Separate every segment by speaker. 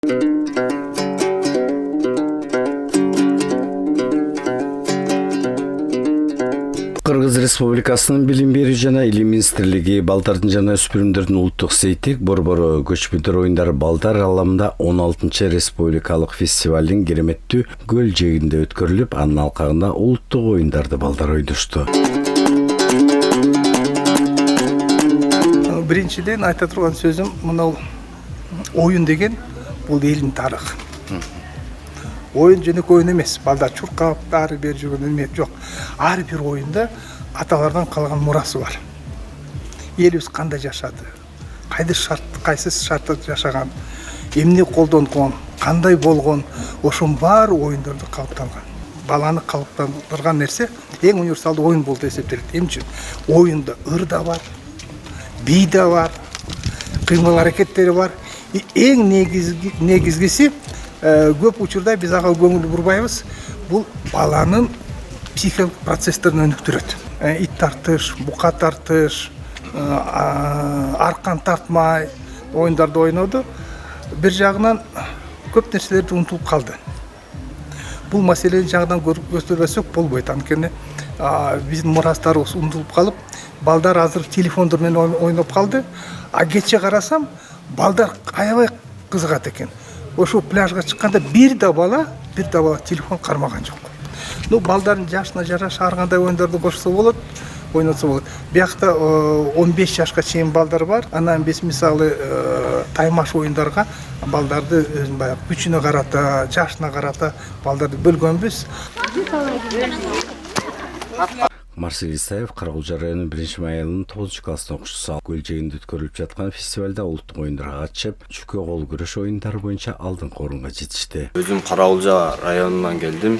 Speaker 1: Кыргыз Республикасынын Билим берүү жана Илим министрлиги балдардын жана өспүрүмдөрдүн улуттук сейтик Борбору көчмөндөр оюндары балдар аламында 16-чы республикалык фестивалдын кереметтүү көл жээгинде өткөрүлүп, анын алкагында улуттук оюндарды балдар ойношту.
Speaker 2: Биринчиден айта турган сөзүм, мына оюн деген бул элдин тарыхы. Oyun жөнөкөй oyun эмес, балдар чуркап, ары бери жүргөн эме жок. Ар бир оюнда аталардан калган мурасы бар. Элибиз кандай жашады, кайсы шартта жашаган, эмне колдонгон, кандай болгон, ошонун баары оюндарда калыптанган. Баланы калыптандырган нерсе эң универсалдуу оюн болуп эсептелет. Эмне үчүн? Оюнда ыр да бар, бий да бар, кыймыл аракеттери бар. Эң негизгиси көп учурда биз ага көңүл бурбайбыз. Бул баланын психикалык процесстерин өнүктүрөт. Ит тартыш, бука тартыш, аркан тартмай оюндарды ойноду. Бир жагынан көп нерселерди унутулуп калды. Бул маселени жаңыдан көтөрбөсөк болбойт. Анткени биздин мурастарыбыз унутулуп калып, балдар азыр телефондор менен ойноп калды. А кече карасам, балдар аябай кызыгат экен. Ошо пляжга чыкканда бир да бала телефон кармаган жок. Балдардын жашына жараша ар кандай оюндарды кошсо болот, ойнотсо болот. Биякта 15 жашка чейин балдар бар. Анан биз мисалы таймаш оюндарга балдарды өзүнүн баягы күчүнө карата, жашына карата балдарды бөлгөнбүз.
Speaker 1: Марсель Исаев Каракулча районунун 1-май айылынын 9-класстын окуучусу. Көл жээгинде өткөрүлүп жаткан фестивалда улуттук оюндарга катышып, чүкө кол күрөш оюндары боюнча алдыңкы орунга жетишти.
Speaker 3: Өзүм Каракулча районунан келдим.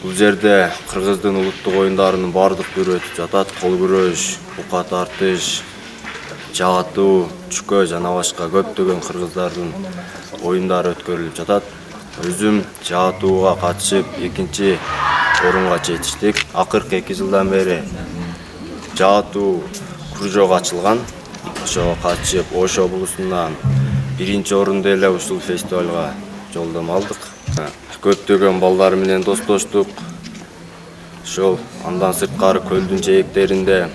Speaker 3: Бул жерде кыргыздын улуттук оюндарынын баардык түрү өтүп жатат. Кол күрөш, бука тартыш, жаатуу, чүкө жана башка көптөгөн кыргыздардын оюндары өткөрүлүп жатат. Өзүм жаатууга катышып, 2-чи орунга жетиштик. Акыркы 2 жылдан бери жаатуу кружок ачылган. Ошого катышып, Ош облусунан 1-чи орунду эле ушул фестивалга жолдомо алдык. Көптөгөн балдар менен достоштук. Ошол андан сырткары көлдүн жээктеринде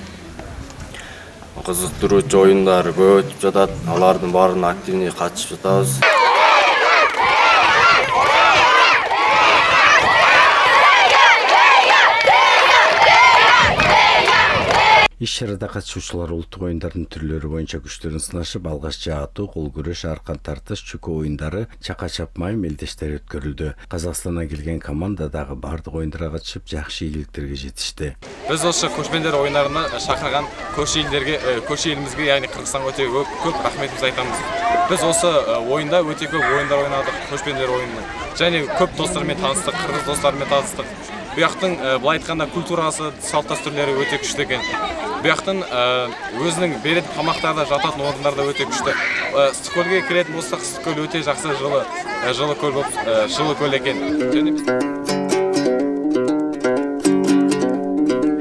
Speaker 3: кызыктыруучу оюндар көп өтүп жатат. Алардын баарына активный катышып жатабыз.
Speaker 1: Иш-чарада катышуучулар улуттук оюндардын түрлөрү боюнча күчтөрүн сынашып, алгаш жаатуу, кол күрөш, аркан тартыш, чүкө оюндары, чака чапмай мелдештер өткөрүлдү. Казакстандан келген команда дагы бардык оюндарга катышып, жакшы ийгиликтерге жетишти.
Speaker 4: Биз ошо көчмөндөр оюндарына чакырган көршү элимизге, яғни Кыргызстанга өтө көп рахметибизди айтабыз. Биз осы оюнда өтө көп оюндар ойнадык, көчмөндөр оюнун. Және көп достор менен тааныстык, кыргыз достор менен тааныстык. Буяктын былай айтканда культурасы, салт дастурлары өтө күчтүү экен. Буяктын өзүнүн берет тамактарда, жататын орундарда өтө күчтүү. Ыстыккөлгө келетін болсак, Ыстыккөл өтө жакшы жылы көл экен.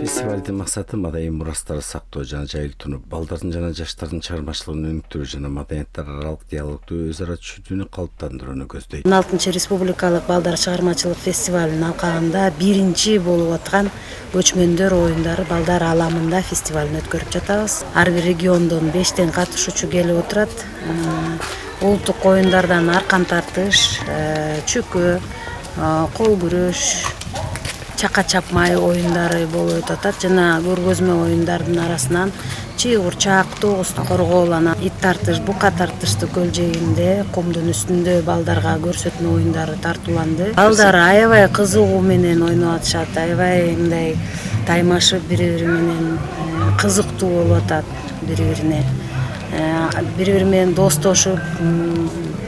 Speaker 1: Фестивалдын максаты маданий мурастарды сактоо жана жайылтууну, балдардын жана жаштардын чыгармачылыгын өнүктүрүү жана маданияттар аралык диалогду өз ара түшүнүүнү калыптандырууну көздөйт.
Speaker 5: 16-чы республикалык балдар чыгармачылык фестивалынын алкагында 1-чи болуп аткан көчмөндөр оюндары балдар аламында фестивалын өткөрүп жатабыз. Ар бир региондон 5тен катышуучу келип отурат. Улуттук оюндардан аркан тартыш, чүкө, кол күрөш, чака чапмай оюндары болуп атат. Жана көргөзмө оюндардын арасынан чыйгурчак, тогусту коргоол, анан ит тартыш, бука тартышты көл жээгинде, кумдун үстүндө балдарга көрсөтмө оюндары тартууланды. Балдар аябай кызыгуу менен ойноп атышат, аябай мындай таймашып бири-бири менен кызыктуу болуп атат бири-бирине. Бири-бири менен достошуп,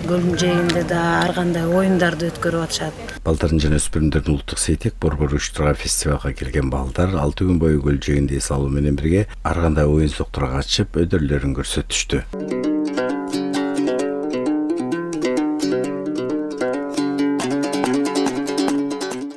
Speaker 5: көлдүн жээгинде да ар кандай оюндарды өткөрүп атышат.
Speaker 1: Балдардын жана өспүрүмдөрдүн улуттук сейтек Борбору уюштурган фестивалга келген балдар 6 күн бою көл жээгинде эс алуу менен бирге ар кандай оюн соктурга катышып, өдүрлөрүн көрсөтүштү.